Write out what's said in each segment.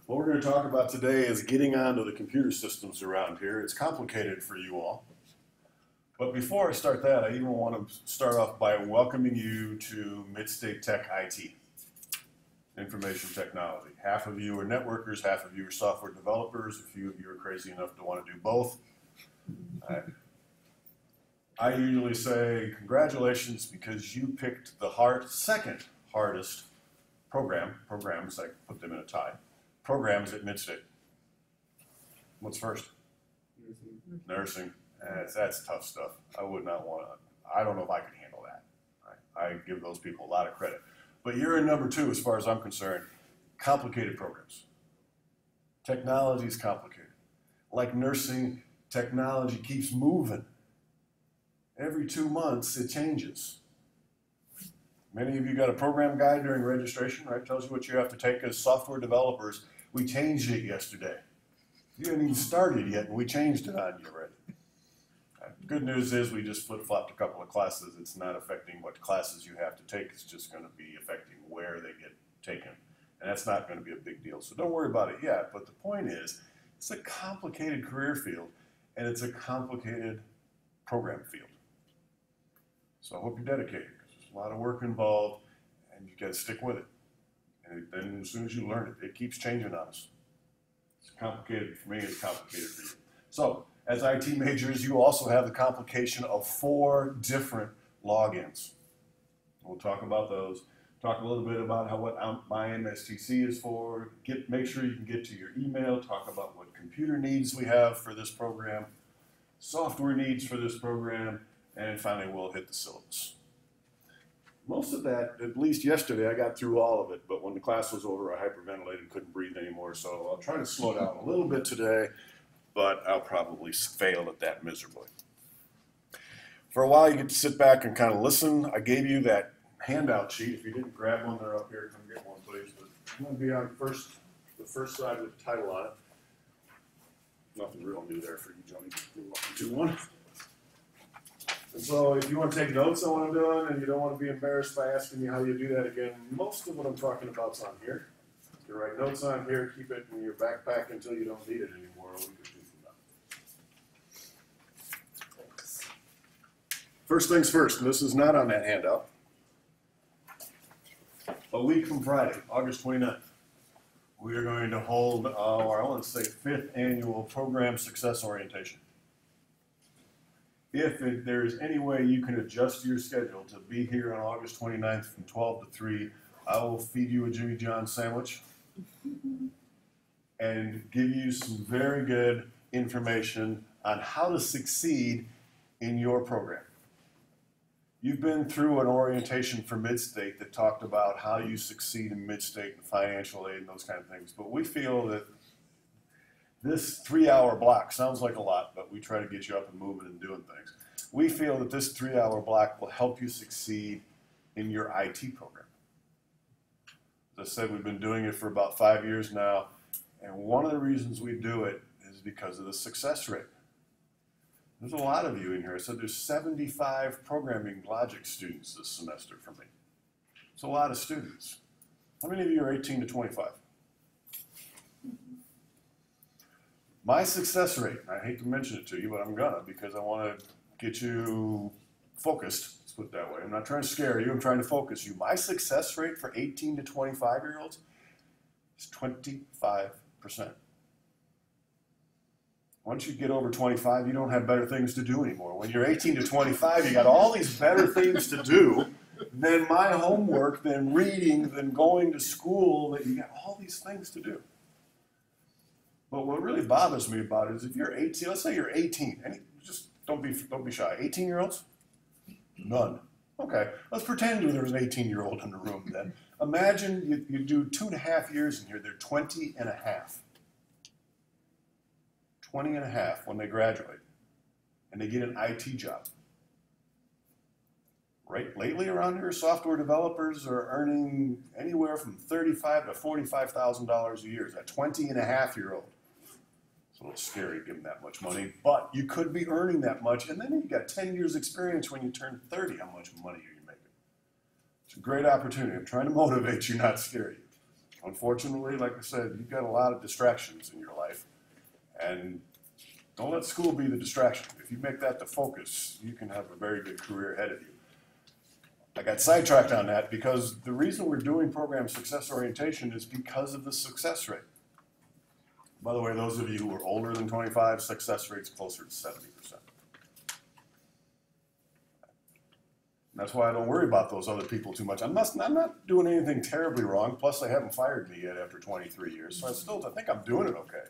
What we're going to talk about today is getting onto the computer systems around here. It's complicated for you all. But before I start that, I even want to start off by welcoming you to Midstate Tech IT, information technology. Half of you are networkers, half of you are software developers, a few of you are crazy enough to want to do both. I usually say congratulations because you picked the second hardest programs, I put them in a tie, programs at Midstate. What's first? Nursing. That's tough stuff. I would not want to, I don't know if I could handle that. I give those people a lot of credit. But you're in number two as far as I'm concerned, complicated programs. Technology is complicated. Like nursing, technology keeps moving. Every 2 months it changes. Many of you got a program guide during registration, right? Tells you what you have to take as software developers. We changed it yesterday. You haven't even started yet, and we changed it on you already. Good news is we just flip-flopped a couple of classes. It's not affecting what classes you have to take. It's just going to be affecting where they get taken. And that's not going to be a big deal. So don't worry about it yet. But the point is, it's a complicated career field, and it's a complicated program field. So I hope you're dedicated, because there's a lot of work involved, and you got to stick with it. And then as soon as you learn it, it keeps changing on us. It's complicated for me, it's complicated for you. So, as IT majors, you also have the complication of 4 different logins. We'll talk about those. Talk a little bit about what my MSTC is for. Make sure you can get to your email. Talk about what computer needs we have for this program, software needs for this program, and finally we'll hit the syllabus. Most of that, at least yesterday, I got through all of it, but when the class was over, I hyperventilated and couldn't breathe anymore, so I'll try to slow down a little bit today, but I'll probably fail at that miserably. For a while, you get to sit back and kind of listen. I gave you that handout sheet. If you didn't grab one, they're up here. Come get one, please. But I'm going to be on the first side with the title on it. Nothing real new there for you, Johnny. You're welcome to one. And so if you want to take notes on what I'm doing and you don't want to be embarrassed by asking me how you do that again, most of what I'm talking about is on here. You can write notes on here, keep it in your backpack until you don't need it anymore. A week or 2 from now. First things first, and this is not on that handout. A week from Friday, August 29th, we are going to hold our, I want to say, 5th annual Program Success Orientation. If there is any way you can adjust your schedule to be here on August 29th from 12 to 3, I will feed you a Jimmy John's sandwich and give you some very good information on how to succeed in your program. You've been through an orientation for Midstate that talked about how you succeed in Midstate and financial aid and those kind of things, but we feel that this 3-hour block sounds like a lot, but we try to get you up and moving and doing things. We feel that this 3-hour block will help you succeed in your IT program. As I said, we've been doing it for about 5 years now, and one of the reasons we do it is because of the success rate. There's a lot of you in here. I said there's 75 programming logic students this semester for me. It's a lot of students. How many of you are 18 to 25? My success rate, I hate to mention it to you, but I'm gonna because I want to get you focused. Let's put it that way. I'm not trying to scare you, I'm trying to focus you. My success rate for 18 to 25-year-olds is 25%. Once you get over 25, you don't have better things to do anymore. When you're 18 to 25, you got all these better things to do than my homework, than reading, than going to school, that you got all these things to do. But what really bothers me about it is if you're 18, let's say you're 18, and just don't be shy. 18-year-olds? None. Okay, let's pretend there was an 18-year-old in the room then. Imagine you do 2.5 years in here, they're 20 and a half. 20 and a half when they graduate, and they get an IT job. Right? Lately around here, software developers are earning anywhere from $35,000 to $45,000 a year. Is that 20-and-a-half-year-old? It's a little scary to give them that much money, but you could be earning that much, and then you got 10 years experience when you turn 30. How much money are you making? It's a great opportunity. I'm trying to motivate you, not scare you. Unfortunately, like I said, you've got a lot of distractions in your life, and don't let school be the distraction. If you make that the focus, you can have a very good career ahead of you. I got sidetracked on that because the reason we're doing program success orientation is because of the success rate. By the way, those of you who are older than 25, success rate's closer to 70%. That's why I don't worry about those other people too much. I'm not doing anything terribly wrong, plus they haven't fired me yet after 23 years, so I think I'm doing it okay.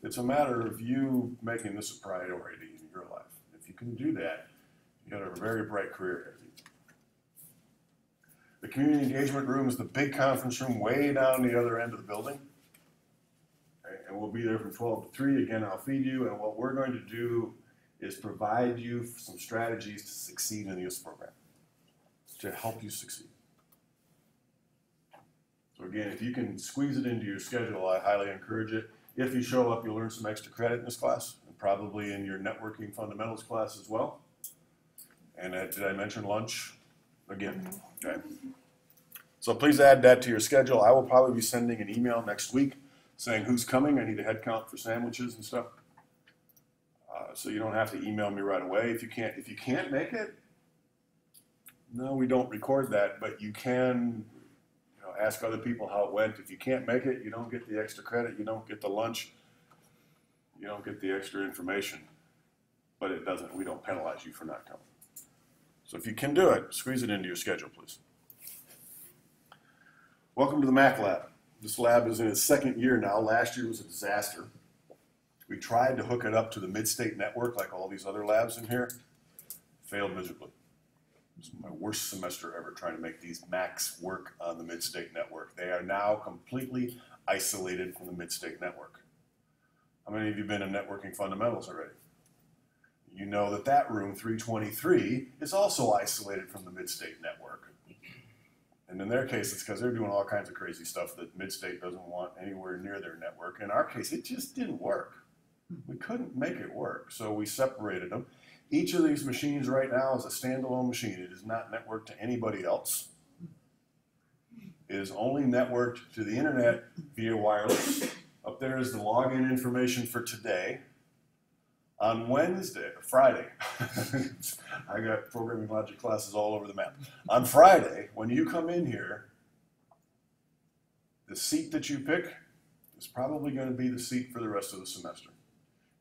It's a matter of you making this a priority in your life. If you can do that, you got a very bright career ahead of you. The community engagement room is the big conference room way down the other end of the building. Okay, and we'll be there from 12 to 3. Again, I'll feed you, and what we're going to do is provide you some strategies to succeed in this program, to help you succeed. So again, if you can squeeze it into your schedule, I highly encourage it. If you show up, you'll earn some extra credit in this class, and probably in your networking fundamentals class as well. And did I mention lunch? Again, okay. So please add that to your schedule. I will probably be sending an email next week saying who's coming. I need a head count for sandwiches and stuff. So you don't have to email me right away. If you can't make it, no, we don't record that, but you can ask other people how it went. If you can't make it, you don't get the extra credit, you don't get the lunch, you don't get the extra information, but we don't penalize you for not coming. So if you can do it, squeeze it into your schedule, please. Welcome to the Mac Lab. This lab is in its second year now. Last year was a disaster. We tried to hook it up to the Mid-State Network like all these other labs in here. Failed miserably. It was my worst semester ever trying to make these Macs work on the Mid-State Network. They are now completely isolated from the Mid-State Network. How many of you have been in networking fundamentals already? You know that that room, 323, is also isolated from the Mid-State Network. And in their case, it's because they're doing all kinds of crazy stuff that Mid-State doesn't want anywhere near their network. In our case, it just didn't work. We couldn't make it work, so we separated them. Each of these machines right now is a standalone machine. It is not networked to anybody else. It is only networked to the internet via wireless. Up there is the login information for today. On Friday, I got programming logic classes all over the map. On Friday, when you come in here, the seat that you pick is probably going to be the seat for the rest of the semester.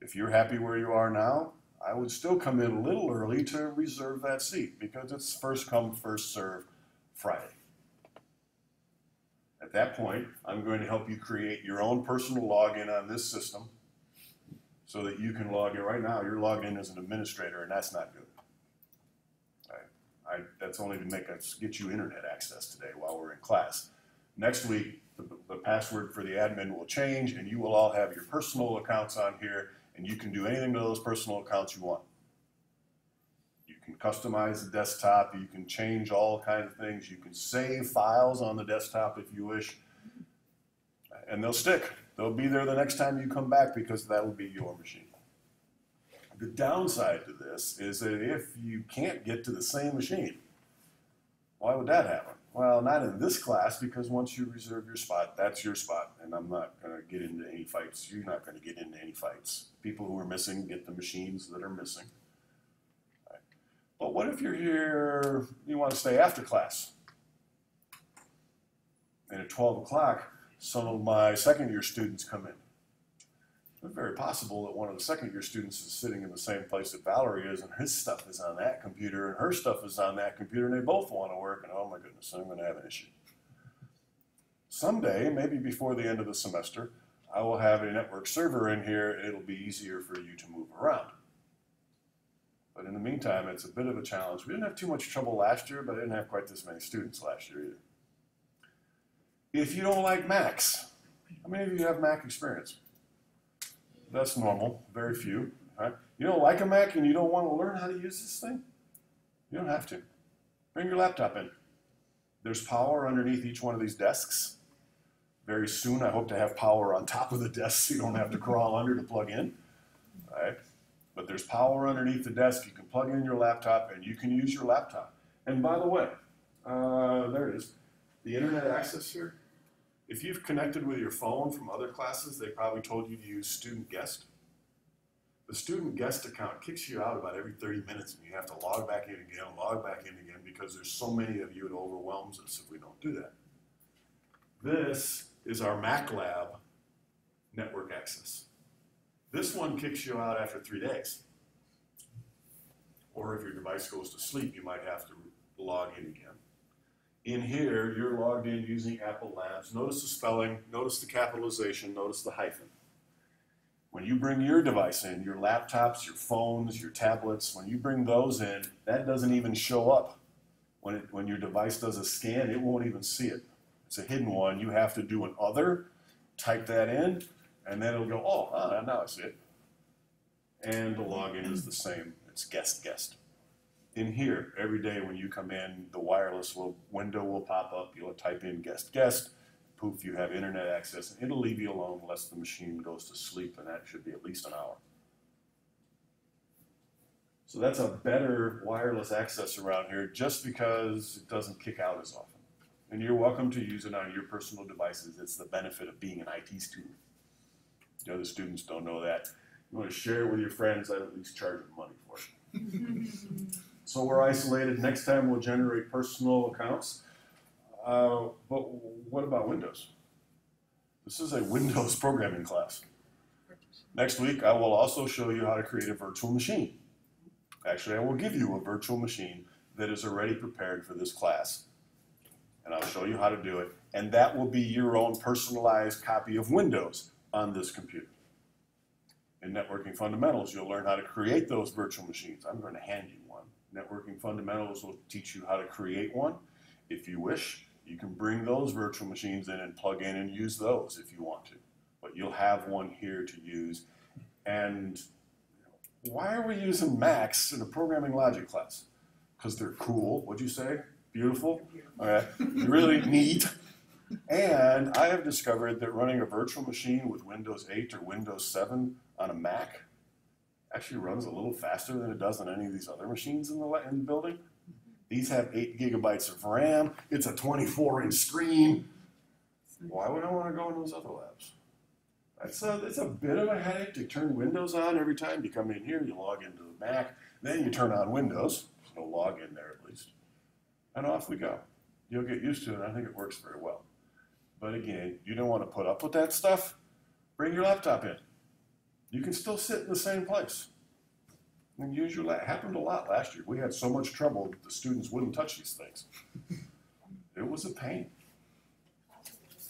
If you're happy where you are now, I would still come in a little early to reserve that seat because it's first come, first serve Friday. At that point, I'm going to help you create your own personal login on this system so that you can log in. Right now, you're logged in as an administrator, and that's not good. That's only to get you internet access today while we're in class. Next week, the password for the admin will change, and you will all have your personal accounts on here, and you can do anything to those personal accounts you want. You can customize the desktop, you can change all kinds of things, you can save files on the desktop if you wish, and they'll stick. They'll be there the next time you come back because that'll be your machine. The downside to this is that if you can't get to the same machine, why would that happen? Well, not in this class, because once you reserve your spot, that's your spot, and I'm not going to get into any fights. You're not going to get into any fights. People who are missing get the machines that are missing. Right. But what if you're here, you want to stay after class? And at 12 o'clock, some of my second-year students come in. It's very possible that one of the second-year students is sitting in the same place that Valerie is, and his stuff is on that computer, and her stuff is on that computer, and they both want to work, and oh my goodness, I'm going to have an issue. Someday, maybe before the end of the semester, I will have a network server in here, and it'll be easier for you to move around. But in the meantime, it's a bit of a challenge. We didn't have too much trouble last year, but I didn't have quite this many students last year either. If you don't like Macs, how many of you have Mac experience? That's normal, very few. Right? You don't like a Mac and you don't want to learn how to use this thing? You don't have to. Bring your laptop in. There's power underneath each one of these desks. Very soon I hope to have power on top of the desk so you don't have to crawl under to plug in. Right? But there's power underneath the desk. You can plug in your laptop and you can use your laptop. And by the way, there it is. The internet access here If you've connected with your phone from other classes, they probably told you to use student guest. The student guest account kicks you out about every 30 minutes and you have to log back in again, because there's so many of you it overwhelms us if we don't do that. This is our MacLab network access. This one kicks you out after 3 days. Or if your device goes to sleep, you might have to log in again. In here, you're logged in using Apple Labs. Notice the spelling, notice the capitalization, notice the hyphen. When you bring your device in, your laptops, your phones, your tablets, when you bring those in, that doesn't even show up. When your device does a scan, it won't even see it. It's a hidden one. You have to do an other, type that in, and then it'll go, oh, now I see it. And the login is the same. It's guest. In here, every day when you come in, the wireless window will pop up. You'll type in guest. Poof, you have internet access, and it'll leave you alone unless the machine goes to sleep, and that should be at least an hour. So that's a better wireless access around here just because it doesn't kick out as often. And you're welcome to use it on your personal devices. It's the benefit of being an IT student. The other students don't know that. You want to share it with your friends, I'd at least charge them money for it. So we're isolated. Next time we'll generate personal accounts. But what about Windows? This is a Windows programming class. Next week, I will also show you how to create a virtual machine. Actually, I will give you a virtual machine that is already prepared for this class. And I'll show you how to do it. And that will be your own personalized copy of Windows on this computer. In Networking Fundamentals, you'll learn how to create those virtual machines. I'm going to hand you one. Networking Fundamentals will teach you how to create one. If you wish, you can bring those virtual machines in and plug in and use those if you want to. But you'll have one here to use. And why are we using Macs in a programming logic class? Because they're cool. What'd you say? Beautiful? Okay. Really neat. And I have discovered that running a virtual machine with Windows 8 or Windows 7 on a Mac actually runs a little faster than it does on any of these other machines in the building. These have 8 gigabytes of RAM. It's a 24-inch screen. Why would I want to go in those other labs? It's a bit of a headache to turn Windows on every time you come in here. You log into the Mac. Then you turn on Windows. There's no login there at least. And off we go. You'll get used to it. I think it works very well. But again, you don't want to put up with that stuff. Bring your laptop in. You can still sit in the same place. And use your laptop. It happened a lot last year. We had so much trouble that the students wouldn't touch these things. It was a pain.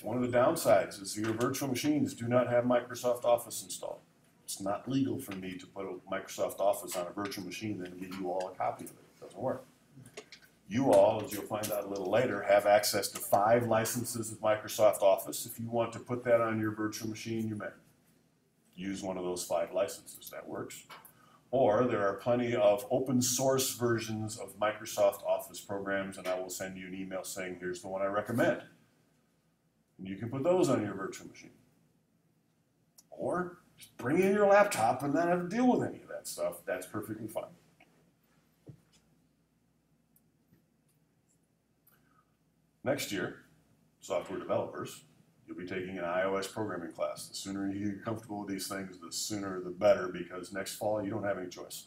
One of the downsides is your virtual machines do not have Microsoft Office installed. It's not legal for me to put a Microsoft Office on a virtual machine and give you all a copy of it. It doesn't work. You all, as you'll find out a little later, have access to 5 licenses of Microsoft Office. If you want to put that on your virtual machine, you may. Use one of those 5 licenses. That works. Or there are plenty of open source versions of Microsoft Office programs, and I will send you an email saying, here's the one I recommend. And you can put those on your virtual machine. Or just bring in your laptop and not have to deal with any of that stuff. That's perfectly fine. Next year, software developers, you'll be taking an iOS programming class. The sooner you get comfortable with these things, the sooner the better, because next fall you don't have any choice.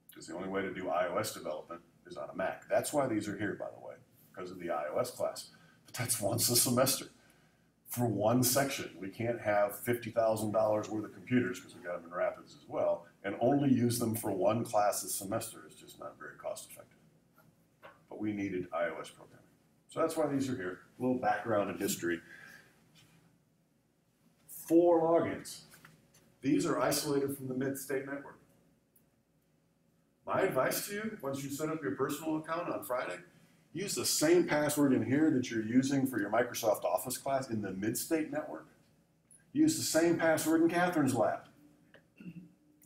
Because the only way to do iOS development is on a Mac. That's why these are here, by the way, because of the iOS class. But that's once a semester for one section. We can't have $50,000 worth of computers, because we got them in Rapids as well, and only use them for one class a semester. It's just not very cost effective. But we needed iOS programming. So that's why these are here. A little background and history. 4 logins. These are isolated from the Mid-State Network. My advice to you, once you set up your personal account on Friday, use the same password in here that you're using for your Microsoft Office class in the Mid-State Network. Use the same password in Catherine's lab,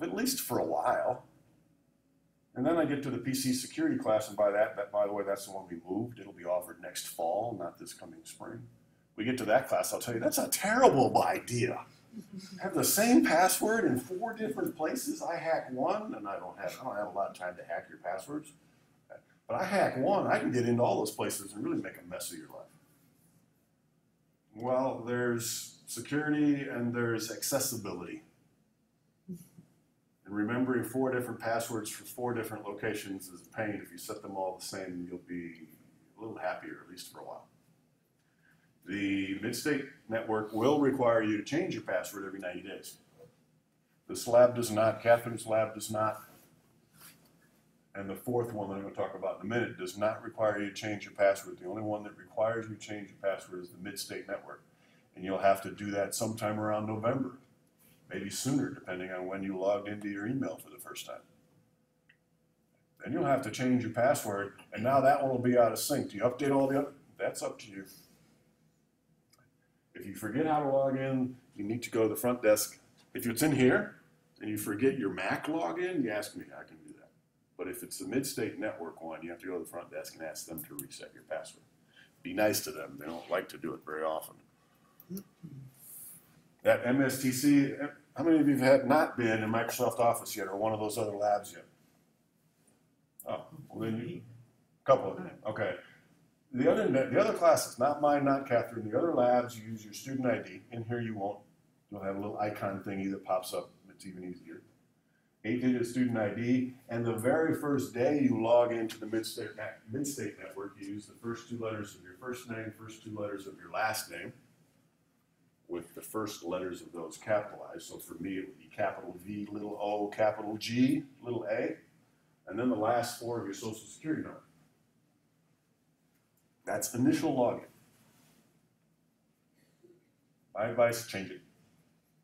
at least for a while. And then I get to the PC security class, and by the way, that's the one we moved. It'll be offered next fall, not this coming spring. We get to that class, I'll tell you, that's a terrible idea. Have the same password in 4 different places. I hack one, and I don't have a lot of time to hack your passwords. But I hack one, I can get into all those places and really make a mess of your life. Well, there's security and there's accessibility. And remembering 4 different passwords for 4 different locations is a pain. If you set them all the same, you'll be a little happier, at least for a while. The Midstate network will require you to change your password every 90 days. This lab does not, Catherine's lab does not, and the 4th one that I'm going to talk about in a minute does not require you to change your password. The only one that requires you to change your password is the Midstate network. And you'll have to do that sometime around November, maybe sooner, depending on when you logged into your email for the first time. Then you'll have to change your password, and now that one will be out of sync. Do you update all the other? That's up to you. If you forget how to log in, you need to go to the front desk. If it's in here and you forget your Mac login, you ask me, I can do that. But if it's the Midstate network one, you have to go to the front desk and ask them to reset your password. Be nice to them. They don't like to do it very often. That MSTC, how many of you have not been in Microsoft Office yet or one of those other labs yet? Oh, well then you, a couple of them, okay. The other classes, not mine, not Catherine, the other labs, you use your student ID. In here you won't. You'll have a little icon thingy that pops up. It's even easier. 8-digit student ID, and the very first day you log into the Midstate network, you use the first 2 letters of your first name, first 2 letters of your last name, with the first letters of those capitalized. So for me, it would be capital V, little o, capital G, little a, and then the last 4 of your social security number. That's initial login. My advice, change it,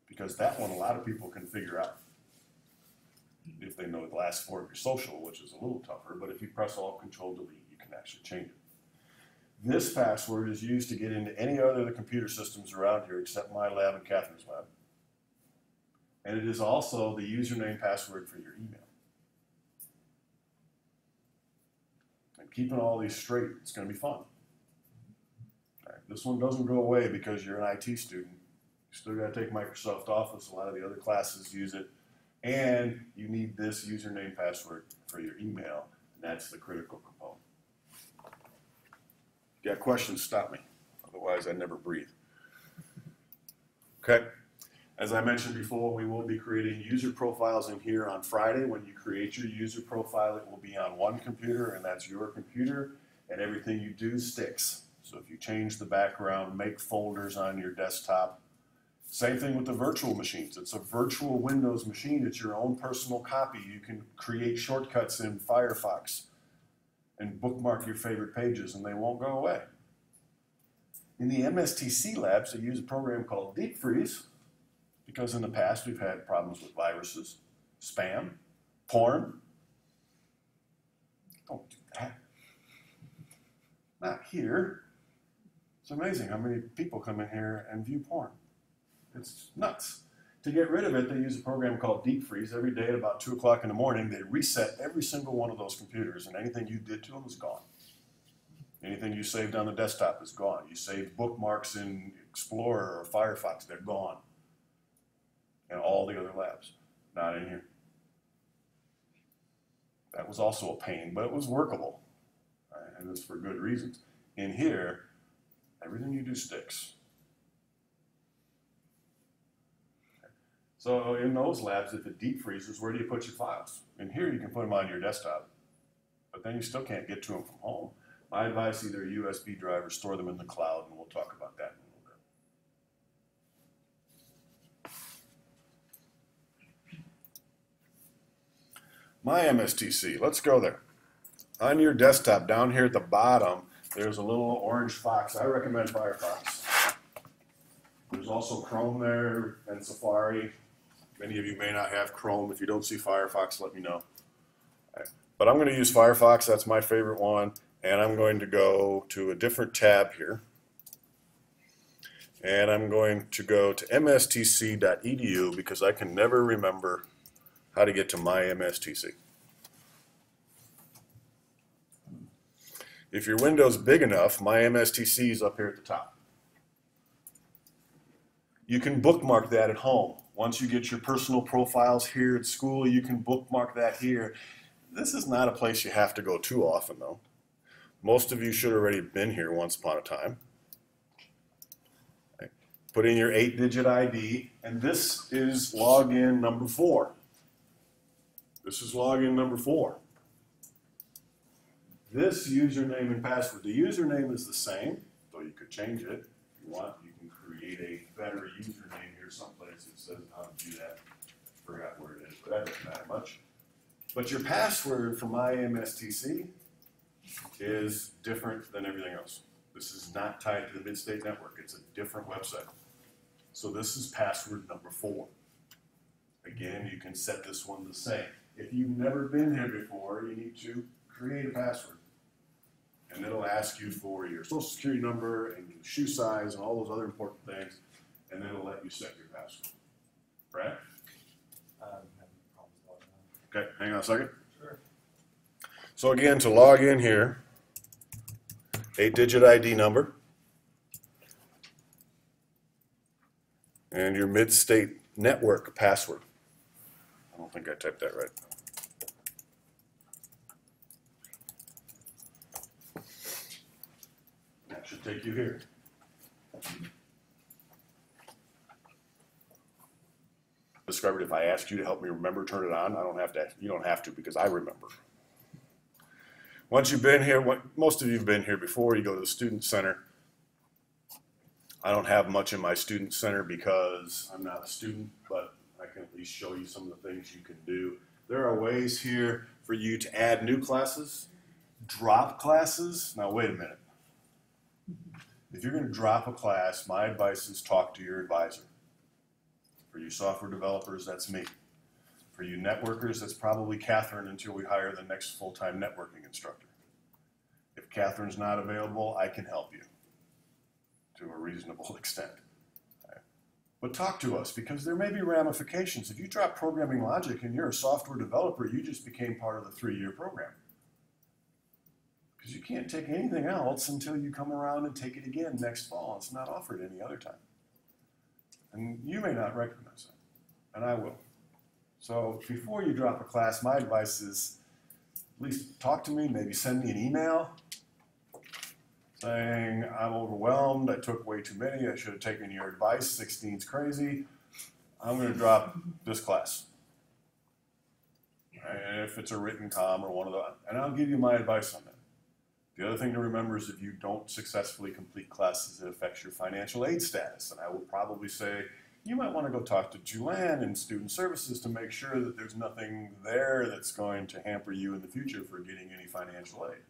because that one a lot of people can figure out if they know the last 4 of your social, which is a little tougher, but if you press Alt Control Delete, you can actually change it. This password is used to get into any other of the computer systems around here except my lab and Catherine's lab. And it is also the username password for your email. And keeping all these straight, it's going to be fun. Right. This one doesn't go away because you're an IT student. You still got to take Microsoft Office. A lot of the other classes use it. And you need this username password for your email. And that's the critical component. If you got questions, stop me. Otherwise, I never breathe. Okay. As I mentioned before, we will be creating user profiles in here on Friday. When you create your user profile, it will be on one computer, and that's your computer, and everything you do sticks. So if you change the background, make folders on your desktop. Same thing with the virtual machines. It's a virtual Windows machine. It's your own personal copy. You can create shortcuts in Firefox and bookmark your favorite pages, and they won't go away. In the MSTC labs, they use a program called Deep Freeze, because in the past we've had problems with viruses, spam, porn. Don't do that. Not here. It's amazing how many people come in here and view porn. It's nuts. To get rid of it, they use a program called Deep Freeze. Every day at about 2 o'clock in the morning, they reset every single one of those computers, and anything you did to them is gone. Anything you saved on the desktop is gone. You saved bookmarks in Explorer or Firefox, they're gone. And all the other labs, not in here. That was also a pain, but it was workable, right? And it's for good reasons. In here, everything you do sticks. So in those labs, if it deep freezes, where do you put your files? In here, you can put them on your desktop, but then you still can't get to them from home. My advice, either a USB drive or store them in the cloud, and we'll talk about that in a little bit. My MSTC, let's go there. On your desktop, down here at the bottom, there's a little orange fox. I recommend Firefox. There's also Chrome there and Safari. Many of you may not have Chrome. If you don't see Firefox, let me know. Right. But I'm going to use Firefox. That's my favorite one. And I'm going to go to a different tab here. And I'm going to go to mstc.edu because I can never remember how to get to my MSTC. If your window's big enough, my MSTC is up here at the top. You can bookmark that at home. Once you get your personal profiles here at school, you can bookmark that here. This is not a place you have to go too often, though. Most of you should have already been here once upon a time. Put in your 8-digit ID, and this is login number 4. This is login number 4. This username and password, the username is the same, though you could change it. If you want, you can create a better username here someplace that says how to do that. Forgot where it is, but that doesn't matter much. But your password for MyMSTC is different than everything else. This is not tied to the Midstate Network. It's a different website. So this is password number 4. Again, you can set this one the same. If you've never been here before, you need to create a password. And it'll ask you for your social security number and your shoe size and all those other important things, and then it'll let you set your password. Brad? Okay, hang on a second. Sure. So again, to log in here, 8-digit ID number, and your Midstate Network password. I don't think I typed that right. That should take you here. Discovered if I asked you to help me remember, turn it on, I don't have to. You don't have to because I remember. Once you've been here, most of you have been here before, you go to the Student Center. I don't have much in my Student Center because I'm not a student, but I can at least show you some of the things you can do. There are ways here for you to add new classes, drop classes. Now wait a minute. If you're going to drop a class, my advice is talk to your advisor. For you software developers, that's me. For you networkers, that's probably Catherine until we hire the next full-time networking instructor. If Catherine's not available, I can help you to a reasonable extent. Okay. But talk to us because there may be ramifications. If you drop programming logic and you're a software developer, you just became part of the 3-year program. Because you can't take anything else until you come around and take it again next fall. It's not offered any other time. And you may not recognize that, and I will. So before you drop a class, my advice is at least talk to me, maybe send me an email saying, I'm overwhelmed, I took way too many, I should have taken your advice, 16's crazy, I'm going to drop this class. And if it's a written com or one of the, and I'll give you my advice on that. The other thing to remember is if you don't successfully complete classes, it affects your financial aid status. And I will probably say, you might want to go talk to Julianne in Student Services to make sure that there's nothing there that's going to hamper you in the future for getting any financial aid.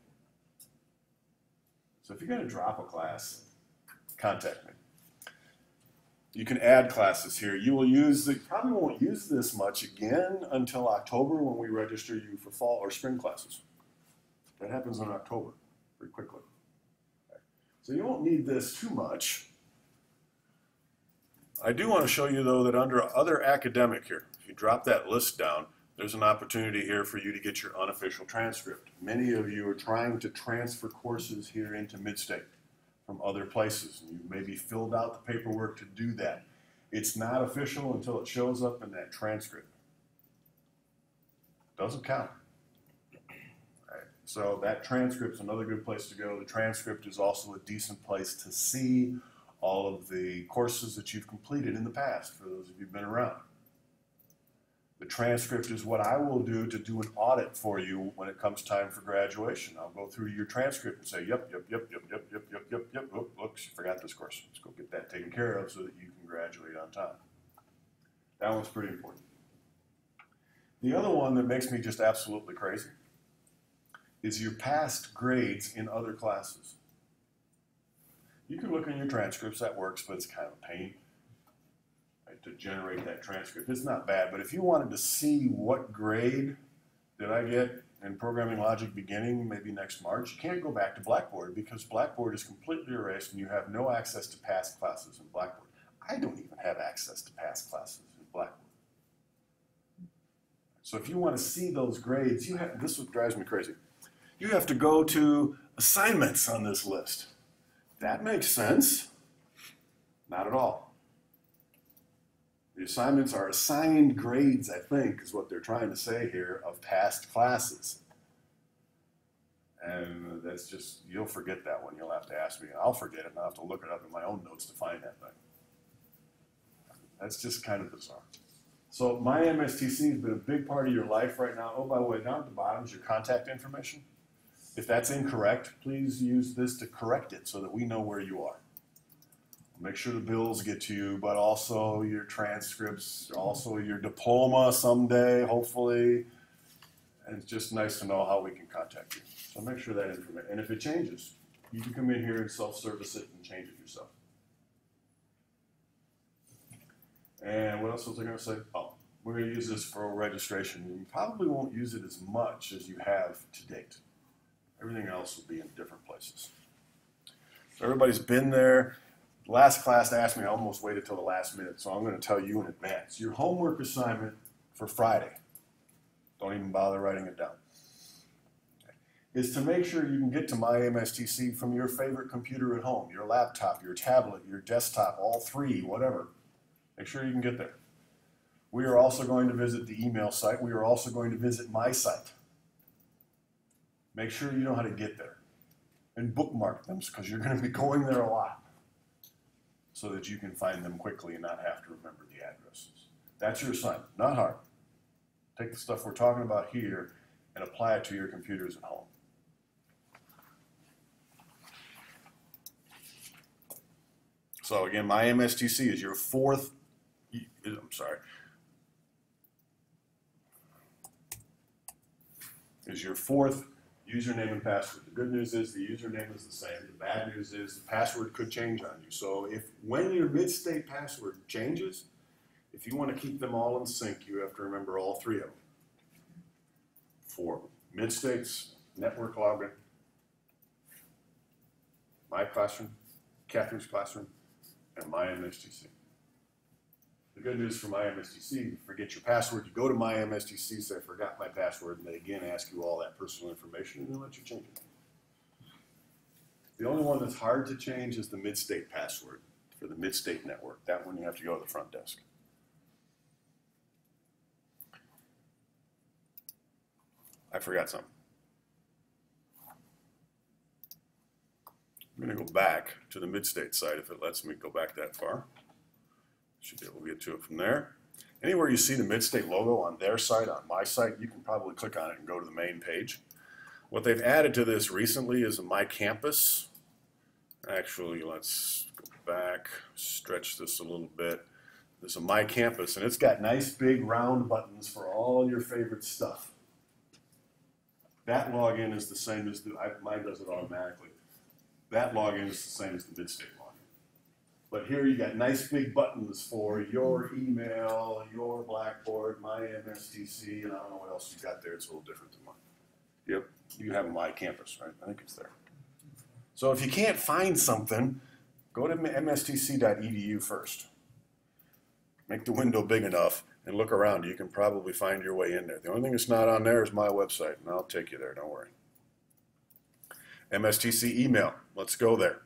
So if you're going to drop a class, contact me. You can add classes here. You will use, probably won't use this much again until October when we register you for fall or spring classes. That happens in October. Pretty quickly. Okay. So you won't need this too much. I do want to show you though that under other academic here, if you drop that list down, there's an opportunity here for you to get your unofficial transcript. Many of you are trying to transfer courses here into Midstate from other places. And you maybe filled out the paperwork to do that. It's not official until it shows up in that transcript. Doesn't count. So that transcript's another good place to go. The transcript is also a decent place to see all of the courses that you've completed in the past, for those of you who've been around. The transcript is what I will do to do an audit for you when it comes time for graduation. I'll go through your transcript and say, yep, oops, you forgot this course. Let's go get that taken care of so that you can graduate on time. That one's pretty important. The other one that makes me just absolutely crazy is your past grades in other classes. You can look in your transcripts, that works, but it's kind of a pain, right, to generate that transcript. It's not bad, but if you wanted to see what grade did I get in programming logic beginning maybe next March, you can't go back to Blackboard because Blackboard is completely erased and you have no access to past classes in Blackboard. I don't even have access to past classes in Blackboard. So if you want to see those grades, you have, this is what drives me crazy. You have to go to assignments on this list. That makes sense. Not at all. The assignments are assigned grades, I think, is what they're trying to say here, of past classes. And that's just, you'll forget that one. You'll have to ask me, and I'll forget it, and I'll have to look it up in my own notes to find that thing. That's just kind of bizarre. So my MSTC has been a big part of your life right now. Oh, by the way, down at the bottom is your contact information. If that's incorrect, please use this to correct it so that we know where you are. Make sure the bills get to you, but also your transcripts, also your diploma someday, hopefully. And it's just nice to know how we can contact you. So make sure that information, and if it changes, you can come in here and self-service it and change it yourself. And what else was I going to say? Oh, we're going to use this for registration. You probably won't use it as much as you have to date. Everything else will be in different places. So everybody's been there. Last class asked me, I almost waited till the last minute, so I'm going to tell you in advance. Your homework assignment for Friday, don't even bother writing it down, is to make sure you can get to My MSTC from your favorite computer at home, your laptop, your tablet, your desktop, all three, whatever. Make sure you can get there. We are also going to visit the email site. We are also going to visit my site. Make sure you know how to get there and bookmark them because you're going to be going there a lot so that you can find them quickly and not have to remember the addresses. That's your assignment, not hard. Take the stuff we're talking about here and apply it to your computers at home. So again, My MSTC is your fourth, username and password. The good news is the username is the same. The bad news is the password could change on you. So when your mid-state password changes, if you want to keep them all in sync, you have to remember all three of them. For mid-states, network login, My Classroom, Catherine's Classroom, and My MSTC. The good news for My MSTC, you forget your password, you go to My MSTC, say, I forgot my password, and they again ask you all that personal information, and they'll let you change it. The only one that's hard to change is the mid-state password for the mid-state network. That one you have to go to the front desk. I forgot something. I'm going to go back to the mid-state site if it lets me go back that far. Should be able to get to it from there. Anywhere you see the Midstate logo on their site, on my site, you can probably click on it and go to the main page. What they've added to this recently is a My Campus. Actually, let's go back, stretch this a little bit. There's a My Campus, and it's got nice big round buttons for all your favorite stuff. That login is the same as mine does it automatically. That login is the same as the Midstate login. But here you got nice big buttons for your email, your Blackboard, My MSTC, and I don't know what else you got there. It's a little different than mine. Yep, you have a My Campus, right? I think it's there. So if you can't find something, go to mstc.edu first. Make the window big enough and look around. You can probably find your way in there. The only thing that's not on there is my website, and I'll take you there, don't worry. MSTC email, let's go there.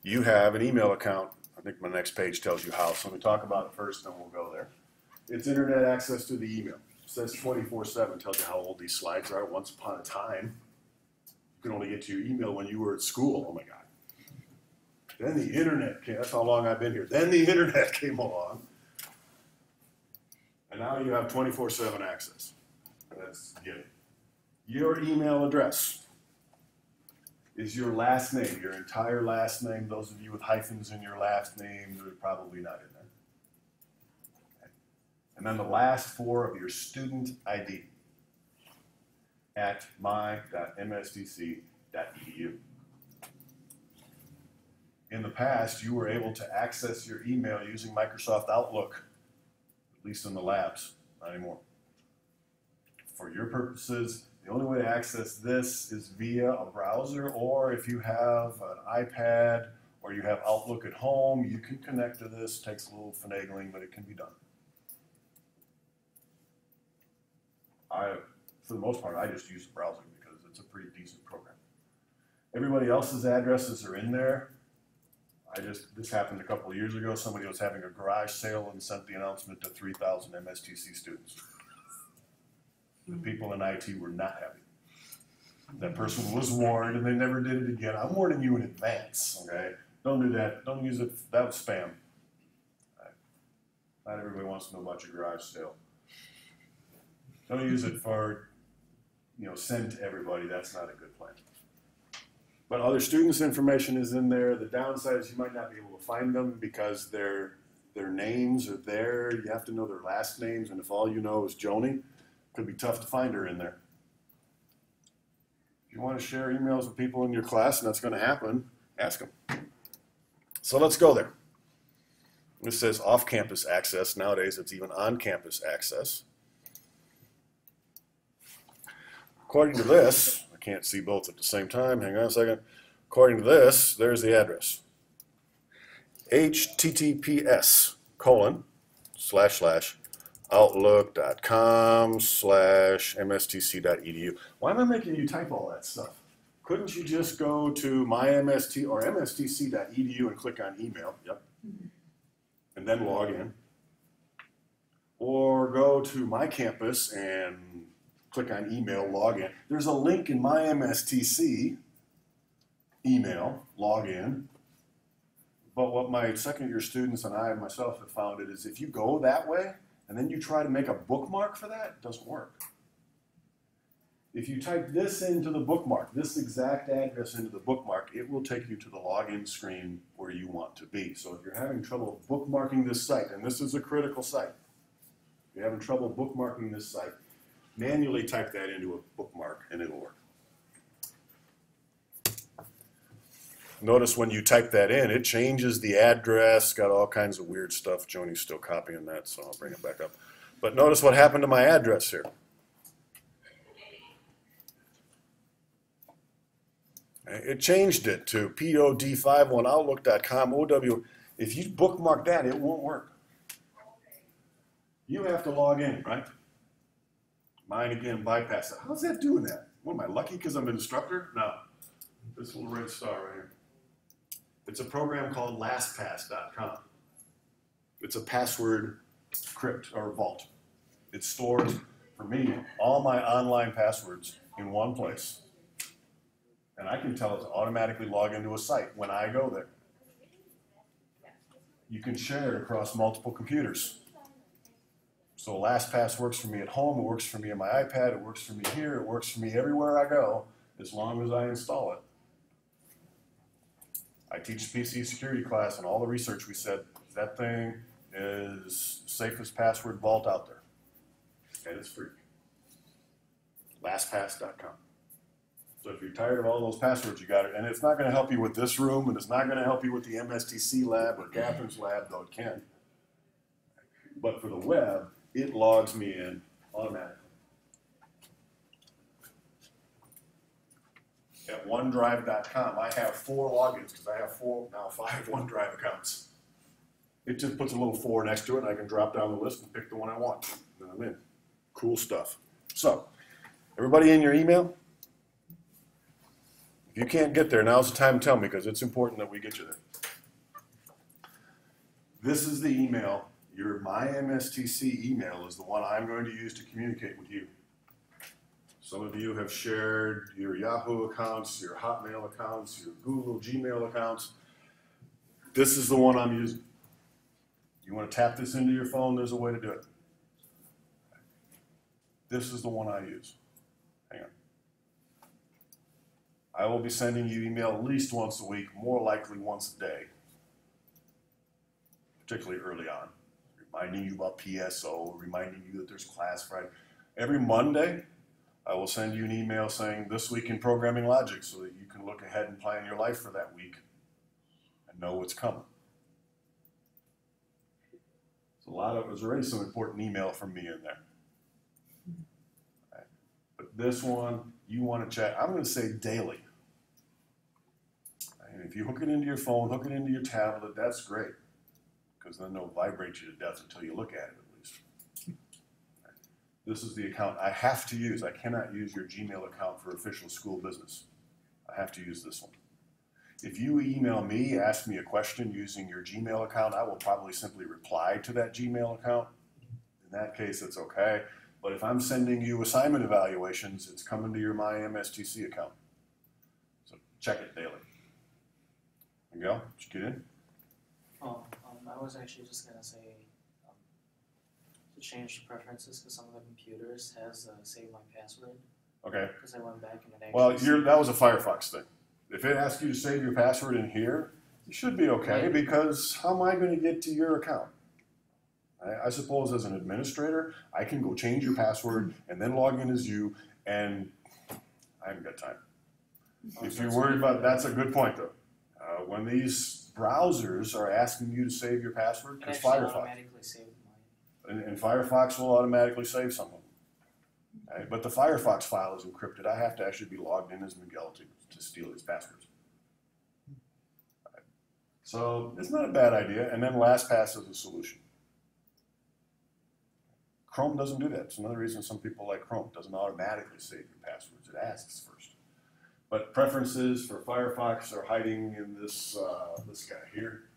You have an email account. I think my next page tells you how, so let me talk about it first, then we'll go there. It's internet access to the email. It says 24/7, tells you how old these slides are. Once upon a time, you could only get to your email when you were at school. Oh my God. Then the internet came. That's how long I've been here. Then the internet came along. And now you have 24/7 access. That's good. Your email address is your last name, your entire last name. Those of you with hyphens in your last name, they're probably not in there. Okay. And then the last four of your student ID at my.mstc.edu. In the past, you were able to access your email using Microsoft Outlook, at least in the labs, not anymore. For your purposes, the only way to access this is via a browser, or if you have an iPad or you have Outlook at home, you can connect to this. It takes a little finagling, but it can be done. For the most part, I just use the browser because it's a pretty decent program. Everybody else's addresses are in there. This happened a couple of years ago. Somebody was having a garage sale and sent the announcement to 3,000 MSTC students. The people in IT were not happy. That person was warned and they never did it again. I'm warning you in advance, okay? Don't do that. Don't use it. That was spam. Not everybody wants to know about your garage sale. Don't use it for, send to everybody. That's not a good plan. But other students' information is in there. The downside is you might not be able to find them because their names are there. You have to know their last names, and if all you know is Joni, it could be tough to find her in there. If you want to share emails with people in your class, and that's going to happen, ask them. So let's go there. This says off-campus access. Nowadays, it's even on-campus access. According to this, I can't see both at the same time. Hang on a second. According to this, there's the address. https://outlook.com/mstc.edu. Why am I making you type all that stuff? Couldn't you just go to mymst or mstc.edu and click on email? Yep. And then log in. Or go to my campus and click on email, log in. There's a link in my MSTC, email, log in. But what my second year students and I myself have found is if you go that way and then you try to make a bookmark for that, it doesn't work. If you type this into the bookmark, this exact address into the bookmark, it will take you to the login screen where you want to be. So if you're having trouble bookmarking this site, and this is a critical site, if you're having trouble bookmarking this site, manually type that into a bookmark and it'll work. Notice when you type that in, it changes the address, got all kinds of weird stuff. Joni's still copying that, so I'll bring it back up. But notice what happened to my address here. It changed it to pod51outlook.com OW. If you bookmark that, it won't work. You have to log in, right? Mine again, bypass it. How's that doing that? What, am I lucky because I'm an instructor? No. This little red star right here. It's a program called LastPass.com. It's a password crypt or vault. It stores, for me, all my online passwords in one place. And I can tell it to automatically log into a site when I go there. You can share it across multiple computers. So LastPass works for me at home, it works for me on my iPad, it works for me here, it works for me everywhere I go, as long as I install it. I teach a PC security class, and all the research we said, that thing is safest password vault out there. And it's free. LastPass.com. So if you're tired of all those passwords, you got it. And it's not going to help you with this room, and it's not going to help you with the MSTC lab or Catherine's lab, though it can. But for the web, it logs me in automatically. At OneDrive.com, I have 4 logins because I have 5 OneDrive accounts. It just puts a little 4 next to it, and I can drop down the list and pick the one I want. And I'm in. Cool stuff. So, everybody in your email? If you can't get there, now's the time to tell me because it's important that we get you there. This is the email. Your MyMSTC email is the one I'm going to use to communicate with you. Some of you have shared your Yahoo accounts, your Hotmail accounts, your Google Gmail accounts. This is the one I'm using. You want to tap this into your phone, there's a way to do it. This is the one I use. Hang on. I will be sending you email at least once a week, more likely once a day, particularly early on. Reminding you about PSO, reminding you that there's class Friday. Every Monday, I will send you an email saying this week in programming logic so that you can look ahead and plan your life for that week and know what's coming. There's already some important email from me in there. Right. But this one, you want to check, I'm going to say daily. And if you hook it into your phone, hook it into your tablet, that's great. Because then they'll vibrate you to death until you look at it at least. This is the account I have to use. I cannot use your Gmail account for official school business. I have to use this one. If you email me, ask me a question using your Gmail account, I will probably simply reply to that Gmail account. In that case, it's okay. But if I'm sending you assignment evaluations, it's coming to your MyMSTC account. So check it daily. Miguel, did you get in? I was actually just going to say, change the preferences because some of the computers has save my password Okay. because I went back and it actually. Well, that was a Firefox thing. If it asks you to save your password in here, you should be okay, Right. because how am I going to get to your account? I suppose as an administrator, I can go change your password and then log in as you, and I haven't got time. If you're worried about, that's a good point though. When these browsers are asking you to save your password, It because actually Firefox, automatically saved mine. and Firefox will automatically save some of them. Okay? But the Firefox file is encrypted. I have to actually be logged in as Miguel to steal his passwords. So it's not a bad idea. And then LastPass is a solution. Chrome doesn't do that. It's another reason some people like Chrome. It doesn't automatically save your passwords. It asks first. But preferences for Firefox are hiding in this this guy here.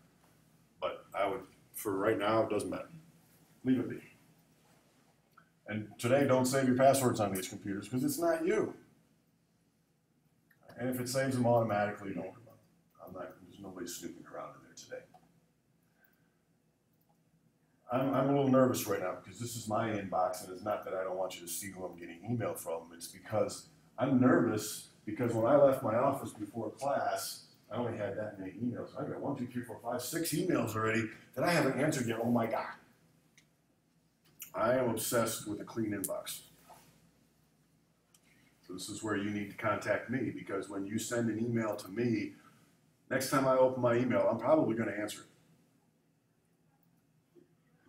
But I would, for right now, it doesn't matter. Leave it be. And today, don't save your passwords on these computers because it's not you. And if it saves them automatically, don't worry about it. There's nobody snooping around in there today. I'm a little nervous right now because this is my inbox, and it's not that I don't want you to see who I'm getting email from. It's because I'm nervous because when I left my office before class, I only had that many emails. I got 1, 2, 3, 4, 5, 6 emails already that I haven't answered yet. Oh my God. I am obsessed with a clean inbox. So this is where you need to contact me, because when you send an email to me, next time I open my email, I'm probably going to answer it.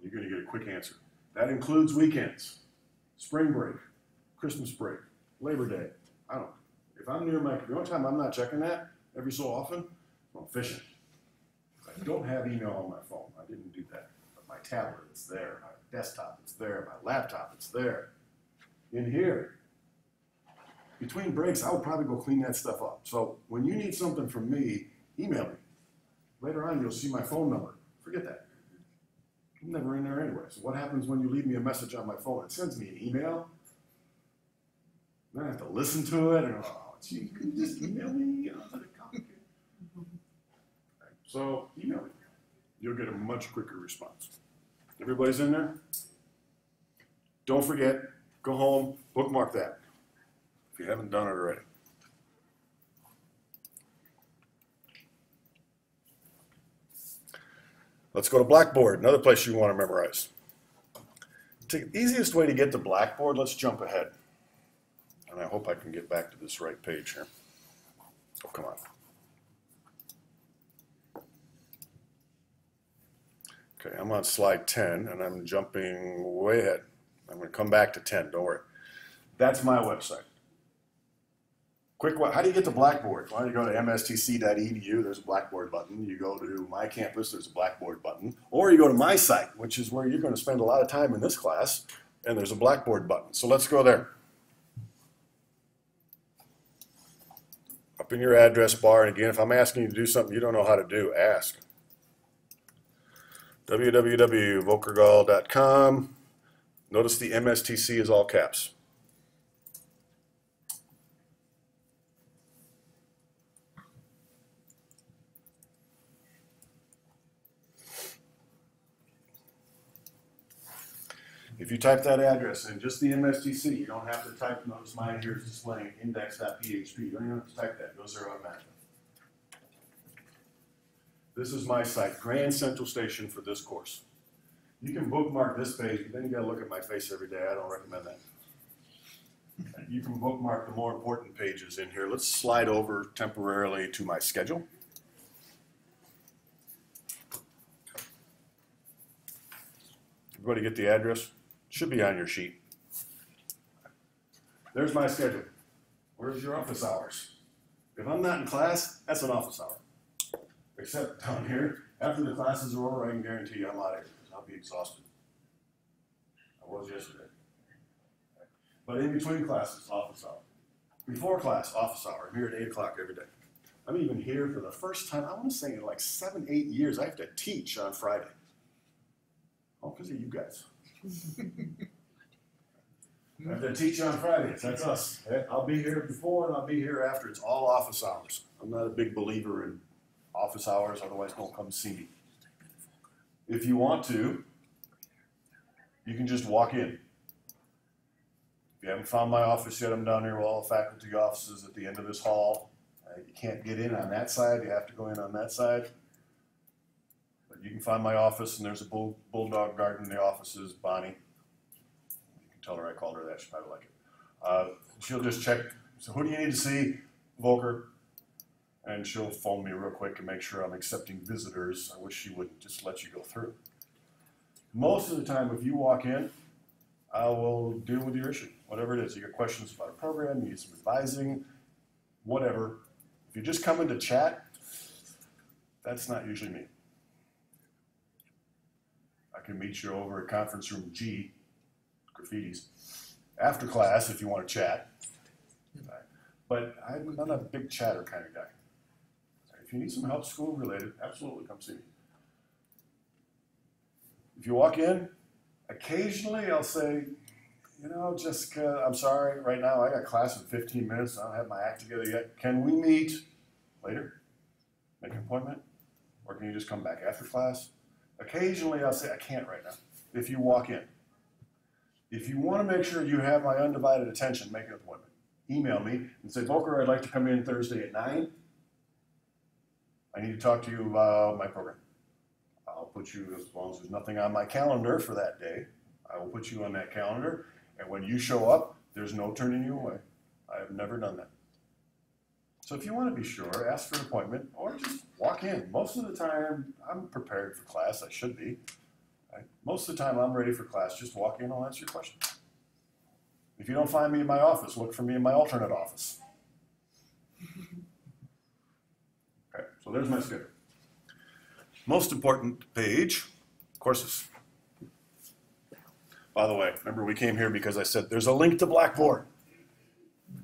You're going to get a quick answer. That includes weekends, spring break, Christmas break, Labor Day. I don't know. If I'm near the only time I'm not checking that every so often, I'm fishing. I don't have email on my phone. I didn't do that. But my tablet, it's there. My desktop, it's there. My laptop, it's there. In here. Between breaks, I would probably go clean that stuff up. So when you need something from me, email me. Later on, you'll see my phone number. Forget that. I'm never in there anyway. So what happens when you leave me a message on my phone? It sends me an email. Then I have to listen to it. And oh, gee, can you just email me? It's complicated. So email me. You'll get a much quicker response. Everybody's in there? Don't forget, go home, bookmark that if you haven't done it already. Let's go to Blackboard, another place you want to memorize. The easiest way to get to Blackboard, let's jump ahead. And I hope I can get back to this right page here. Oh, come on. Okay, I'm on slide 10, and I'm jumping way ahead. I'm going to come back to 10, don't worry. That's my website. Quick, how do you get to Blackboard? Well, you go to mstc.edu, there's a Blackboard button. You go to My Campus, there's a Blackboard button. Or you go to My Site, which is where you're going to spend a lot of time in this class, and there's a Blackboard button. So let's go there. Up in your address bar, and again, if I'm asking you to do something you don't know how to do, ask. www.vokergall.com. Notice the MSTC is all caps. If you type that address in, just the MSTC, you don't have to type, notice mine here is displaying index.php. You don't even have to type that, it goes there automatically. This is my site, Grand Central Station for this course. You can bookmark this page, but then you gotta look at my face every day. I don't recommend that. You can bookmark the more important pages in here. Let's slide over temporarily to my schedule. Everybody get the address? Should be on your sheet. There's my schedule. Where's your office hours? If I'm not in class, that's an office hour. Except down here, after the classes are over, I can guarantee you I'm out of here because I'll be exhausted. I was yesterday. But in between classes, office hour. Before class, office hour. I'm here at 8 o'clock every day. I'm even here for the first time, I want to say in like 7, 8 years, I have to teach on Friday. All because of you guys. I have to teach on Fridays. That's us. I'll be here before and I'll be here after. It's all office hours. I'm not a big believer in office hours, otherwise don't come see me. If you want to, You can just walk in. If you haven't found my office yet, I'm down here with all the faculty offices at the end of this hall. You can't get in on that side, you have to go in on that side. But you can find my office, and there's a bulldog garden in the offices, Bonnie. You can tell her I called her that, she'll probably like it. She'll just check, so who do you need to see? Volker. And she'll phone me real quick and make sure I'm accepting visitors. I wish she would just let you go through. Most of the time, if you walk in, I will deal with your issue, whatever it is. You got questions about a program, you need some advising, whatever. If you just come in to chat, that's not usually me. I can meet you over at conference room G, graffitis, after class if you want to chat. But I'm not a big chatter kind of guy. If you need some help school related, absolutely come see me. If you walk in, occasionally I'll say, you know, Jessica, I'm sorry, right now I got class in 15 minutes, I don't have my act together yet. Can we meet later? Make an appointment? Or can you just come back after class? Occasionally I'll say, I can't right now, if you walk in. If you want to make sure you have my undivided attention, make an appointment. Email me and say, Volker, I'd like to come in Thursday at 9. I need to talk to you about my program. I'll put you, as long as there's nothing on my calendar for that day, I will put you on that calendar. And when you show up, there's no turning you away. I have never done that. So if you want to be sure, ask for an appointment or just walk in. Most of the time, I'm prepared for class. I should be. Right? Most of the time, I'm ready for class. Just walk in, I'll answer your questions. If you don't find me in my office, look for me in my alternate office. Okay, so there's my schedule. Most important page, courses. By the way, remember we came here because I said there's a link to Blackboard.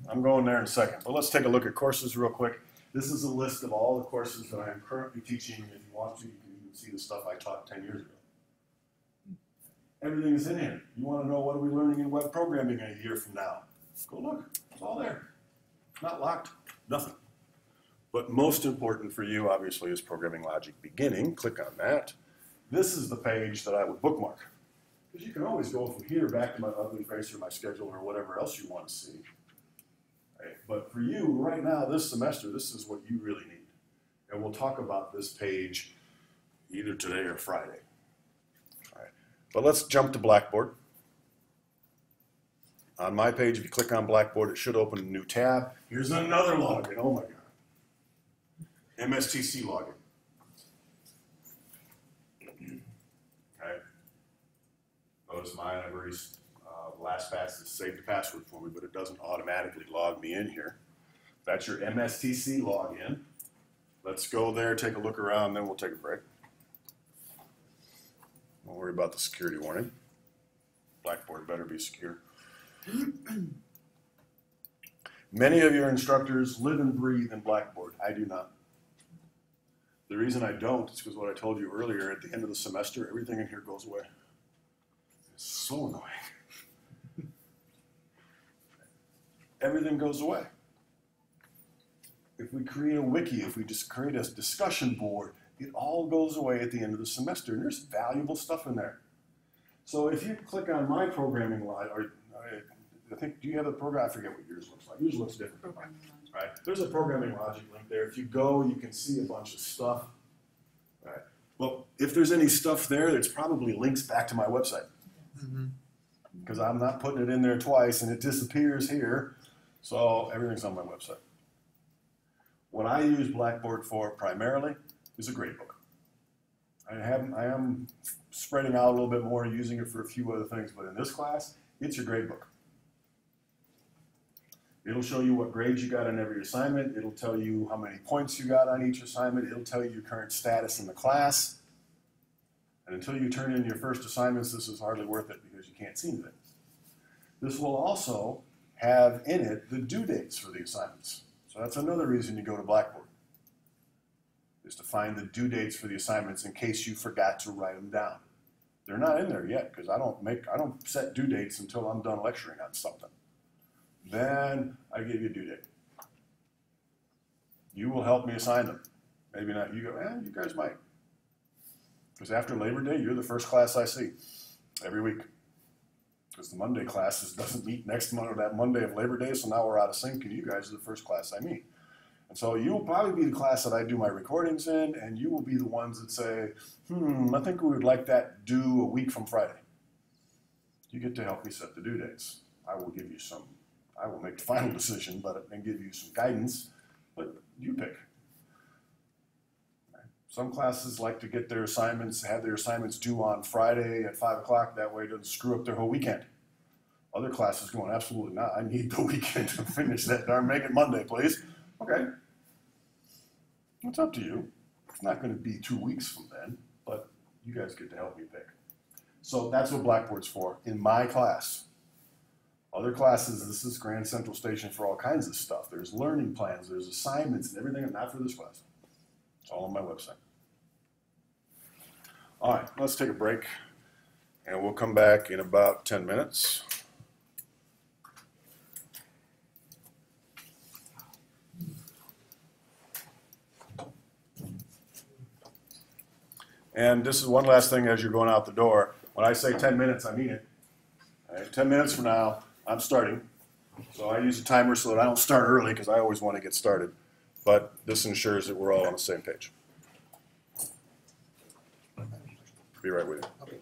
I'm going there in a second, but let's take a look at courses real quick. This is a list of all the courses that I am currently teaching. If you want to, you can even see the stuff I taught 10 years ago. Everything is in here. You want to know what are we learning in web programming a year from now? Go look. It's all there. Not locked. Nothing. But most important for you, obviously, is Programming Logic Beginning. Click on that. This is the page that I would bookmark. Because you can always go from here back to my ugly face or my schedule or whatever else you want to see. Right? But for you, right now, this semester, this is what you really need. And we'll talk about this page either today or Friday. But let's jump to Blackboard. On my page, if you click on Blackboard, it should open a new tab. Here's another login. Oh my God. MSTC login. Okay. Notice mine, I've already, LastPass has saved the password for me, but it doesn't automatically log me in here. That's your MSTC login. Let's go there, take a look around, then we'll take a break. Don't worry about the security warning. Blackboard better be secure. Many of your instructors live and breathe in Blackboard. I do not. The reason I don't is because what I told you earlier, at the end of the semester, everything in here goes away. It's so annoying. Everything goes away. If we create a wiki, if we just create a discussion board, it all goes away at the end of the semester, and there's valuable stuff in there. So if you click on my programming line, or I think, do you have a program? I forget what yours looks like. Yours looks different than mine, right? There's a programming logic link there. If you go, you can see a bunch of stuff, right? Well, if there's any stuff there, it's probably links back to my website. Because I'm not putting it in there twice, and it disappears here, so everything's on my website. What I use Blackboard for primarily is a gradebook. I am spreading out a little bit more, using it for a few other things, but in this class, it's your gradebook. It'll show you what grades you got on every assignment. It'll tell you how many points you got on each assignment. It'll tell you your current status in the class. And until you turn in your first assignments, this is hardly worth it because you can't see anything. This will also have in it the due dates for the assignments. So that's another reason you go to Blackboard, is to find the due dates for the assignments in case you forgot to write them down. They're not in there yet because I don't set due dates until I'm done lecturing on something. Then I give you a due date. You will help me assign them. Maybe not. You go, you guys might. Because after Labor Day, you're the first class I see every week. Because the Monday classes doesn't meet next month or that Monday of Labor Day, so now we're out of sync, and you guys are the first class I meet. And so you'll probably be the class that I do my recordings in, and you will be the ones that say, I think we would like that due a week from Friday. You get to help me set the due dates. I will give you some, I will make the final decision, and give you some guidance, but you pick. Some classes like to get their assignments, have their assignments due on Friday at 5 o'clock. That way it doesn't screw up their whole weekend. Other classes going, absolutely not. I need the weekend to finish that darn. Make it Monday, please. Okay. It's up to you. It's not going to be 2 weeks from then, but you guys get to help me pick. So that's what Blackboard's for in my class. Other classes, this is Grand Central Station for all kinds of stuff. There's learning plans, there's assignments and everything, not for this class. It's all on my website. All right, let's take a break, and we'll come back in about 10 minutes. And this is one last thing as you're going out the door. When I say 10 minutes, I mean it. All right, 10 minutes from now, I'm starting. So I use a timer so that I don't start early because I always want to get started. But this ensures that we're all on the same page. Be right with you. Okay.